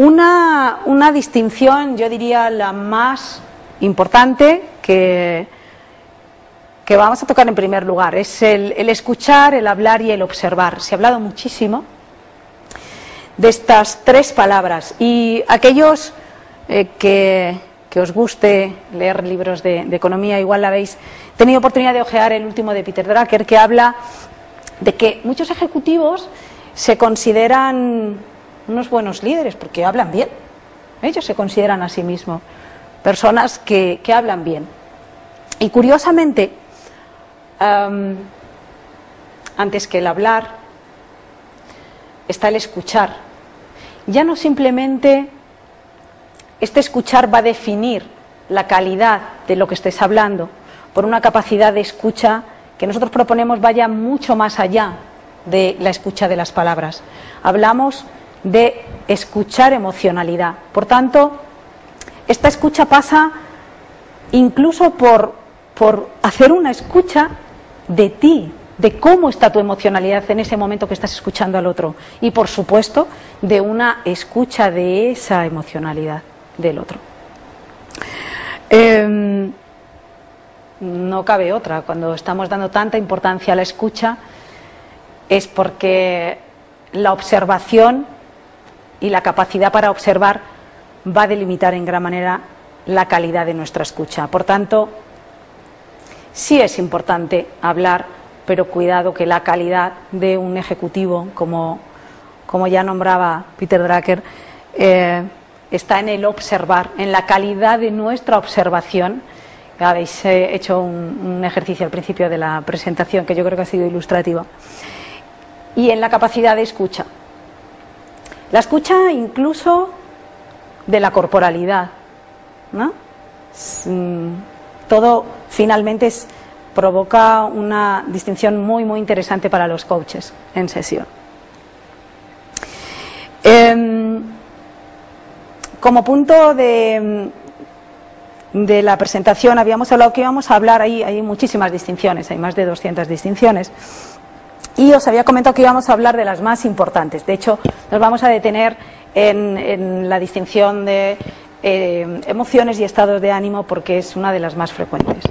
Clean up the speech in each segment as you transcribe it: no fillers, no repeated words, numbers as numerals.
Una distinción, yo diría la más importante que vamos a tocar en primer lugar, es el escuchar, el hablar y el observar. Se ha hablado muchísimo de estas tres palabras, y aquellos que os guste leer libros de economía, igual la habéis tenido oportunidad de ojear el último de Peter Drucker, que habla de que muchos ejecutivos se consideran unos buenos líderes porque hablan bien. Ellos se consideran a sí mismos personas que hablan bien. Y curiosamente, antes que el hablar está el escuchar. Ya no simplemente este escuchar va a definir la calidad de lo que estés hablando, por una capacidad de escucha que nosotros proponemos vaya mucho más allá de la escucha de las palabras. Hablamos de escuchar emocionalidad. Por tanto, esta escucha pasa incluso por hacer una escucha de ti, de cómo está tu emocionalidad en ese momento que estás escuchando al otro, y por supuesto de una escucha de esa emocionalidad del otro. No cabe otra. Cuando estamos dando tanta importancia a la escucha es porque la observación y la capacidad para observar va a delimitar en gran manera la calidad de nuestra escucha. Por tanto, sí es importante hablar, pero cuidado que la calidad de un ejecutivo, como ya nombraba Peter Drucker, está en el observar, en la calidad de nuestra observación. Habéis hecho un ejercicio al principio de la presentación que yo creo que ha sido ilustrativo. Y en la capacidad de escucha. La escucha incluso de la corporalidad, ¿no? Todo finalmente provoca una distinción muy, muy interesante para los coaches en sesión. Como punto de la presentación habíamos hablado que íbamos a hablar, hay muchísimas distinciones, hay más de 200 distinciones, y os había comentado que íbamos a hablar de las más importantes. De hecho, nos vamos a detener en la distinción de emociones y estados de ánimo, porque es una de las más frecuentes.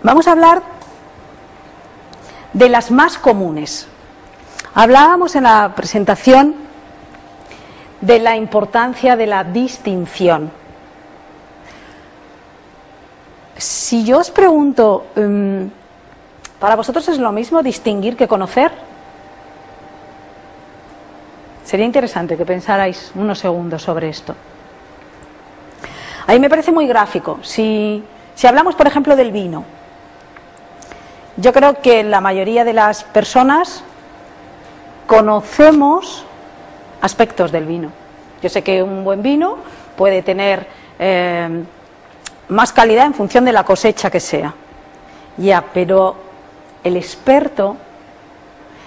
Vamos a hablar de las más comunes. Hablábamos en la presentación de la importancia de la distinción. Si yo os pregunto, ¿para vosotros es lo mismo distinguir que conocer? Sería interesante que pensarais unos segundos sobre esto. A mí me parece muy gráfico. Si hablamos, por ejemplo, del vino, yo creo que la mayoría de las personas conocemos aspectos del vino. Yo sé que un buen vino puede tener más calidad en función de la cosecha que sea. Ya, pero el experto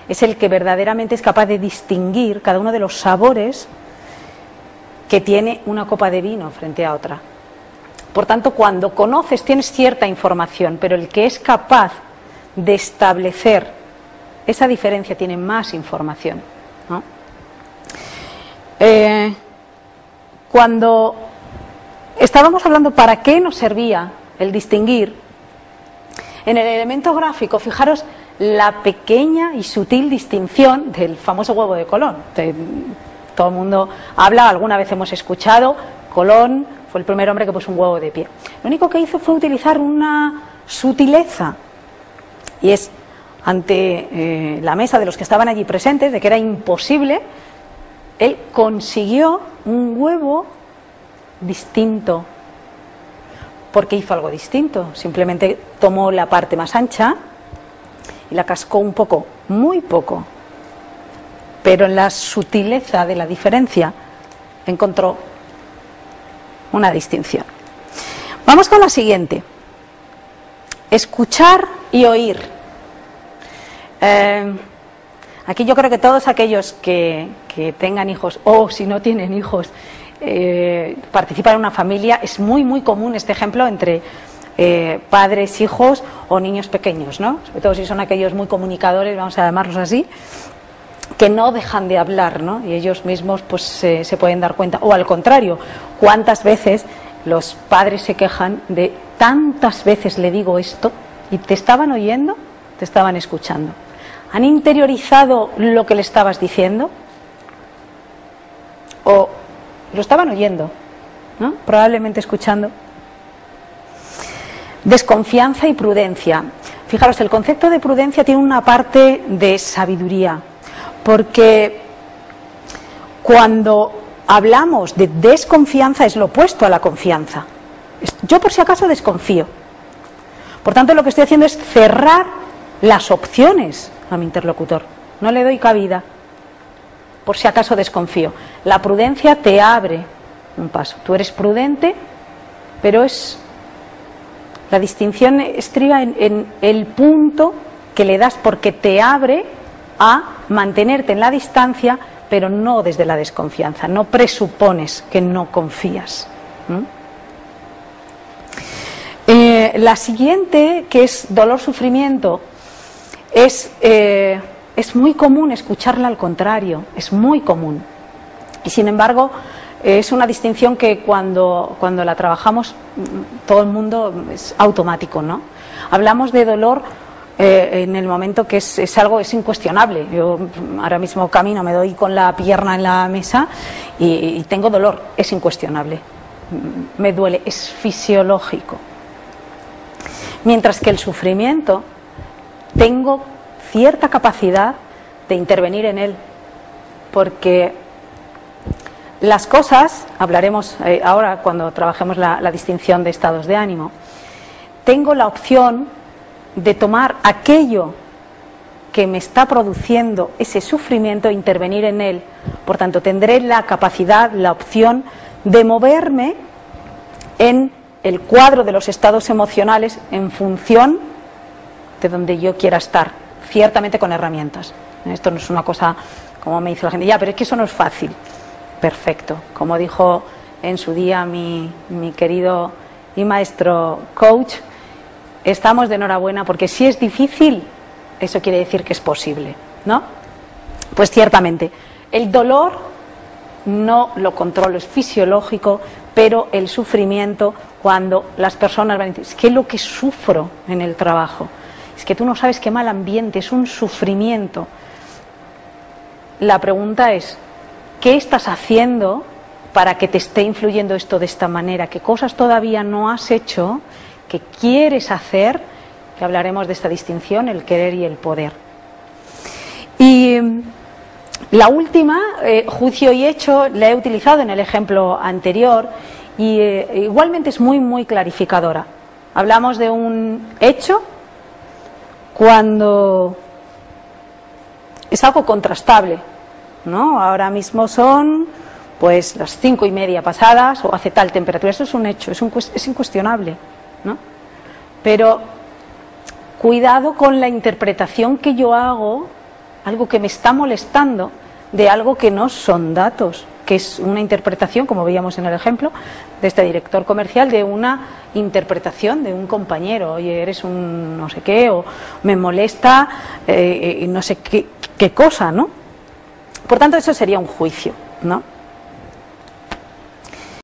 es el que verdaderamente es capaz de distinguir cada uno de los sabores que tiene una copa de vino frente a otra. Por tanto, cuando conoces tienes cierta información, pero el que es capaz de establecer esa diferencia tiene más información, ¿no? Cuando estábamos hablando para qué nos servía el distinguir, en el elemento gráfico, fijaros la pequeña y sutil distinción del famoso huevo de Colón. Todo el mundo habla, alguna vez hemos escuchado, Colón fue el primer hombre que puso un huevo de pie. Lo único que hizo fue utilizar una sutileza, y es ante la mesa de los que estaban allí presentes, de que era imposible, él consiguió un huevo distinto. Porque hizo algo distinto, simplemente tomó la parte más ancha y la cascó un poco, muy poco, pero en la sutileza de la diferencia encontró una distinción. Vamos con la siguiente: escuchar y oír. Aquí yo creo que todos aquellos que tengan hijos, o si no tienen hijos, participan en una familia, es muy muy común este ejemplo entre padres, hijos o niños pequeños, ¿no? Sobre todo si son aquellos muy comunicadores, vamos a llamarlos así. que no dejan de hablar, ¿no? Y ellos mismos pues se pueden dar cuenta. O al contrario, ¿cuántas veces los padres se quejan de tantas veces le digo esto y te estaban oyendo, te estaban escuchando? ¿Han interiorizado lo que le estabas diciendo? ¿O lo estaban oyendo, ¿no? Probablemente escuchando. Desconfianza y prudencia. Fijaros, el concepto de prudencia tiene una parte de sabiduría, porque cuando hablamos de desconfianza es lo opuesto a la confianza. Yo por si acaso desconfío. Por tanto, lo que estoy haciendo es cerrar las opciones a mi interlocutor. No le doy cabida. Por si acaso desconfío. La prudencia te abre un paso. Tú eres prudente, pero la distinción estriba en el punto que le das, porque te abre a mantenerte en la distancia, pero no desde la desconfianza. No presupones que no confías. La siguiente, que es dolor-sufrimiento, es muy común escucharla al contrario, es muy común. Y sin embargo, es una distinción que cuando la trabajamos todo el mundo es automático, ¿no? Hablamos de dolor en el momento que es algo, es incuestionable. Yo ahora mismo camino, me doy con la pierna en la mesa y tengo dolor, es incuestionable. Me duele, es fisiológico. Mientras que el sufrimiento, tengo cierta capacidad de intervenir en él, porque las cosas, hablaremos ahora cuando trabajemos la distinción de estados de ánimo, tengo la opción de tomar aquello que me está produciendo ese sufrimiento e intervenir en él. Por tanto, tendré la capacidad, la opción de moverme en el cuadro de los estados emocionales en función de donde yo quiera estar, ciertamente con herramientas. Esto no es una cosa, como me dice la gente, ya, pero es que eso no es fácil. Perfecto, como dijo en su día mi querido y maestro coach, estamos de enhorabuena, porque si es difícil, eso quiere decir que es posible, ¿no? Pues ciertamente, el dolor no lo controlo, es fisiológico, pero el sufrimiento, cuando las personas van a decir, es que lo que sufro en el trabajo, es que tú no sabes qué mal ambiente, es un sufrimiento. La pregunta es, ¿qué estás haciendo para que te esté influyendo esto de esta manera? ¿Qué cosas todavía no has hecho que quieres hacer? Que hablaremos de esta distinción, el querer y el poder. Y la última, juicio y hecho, la he utilizado en el ejemplo anterior y igualmente es muy, muy clarificadora. Hablamos de un hecho cuando es algo contrastable, ¿no? Ahora mismo son pues las 5:30 pasadas o hace tal temperatura. Eso es un hecho, es incuestionable, ¿no? Pero cuidado con la interpretación que yo hago, algo que me está molestando, de algo que no son datos, que es una interpretación, como veíamos en el ejemplo de este director comercial, de una interpretación de un compañero. Oye, eres un no sé qué, o me molesta no sé qué cosa, ¿no? Por tanto, eso sería un juicio, ¿no?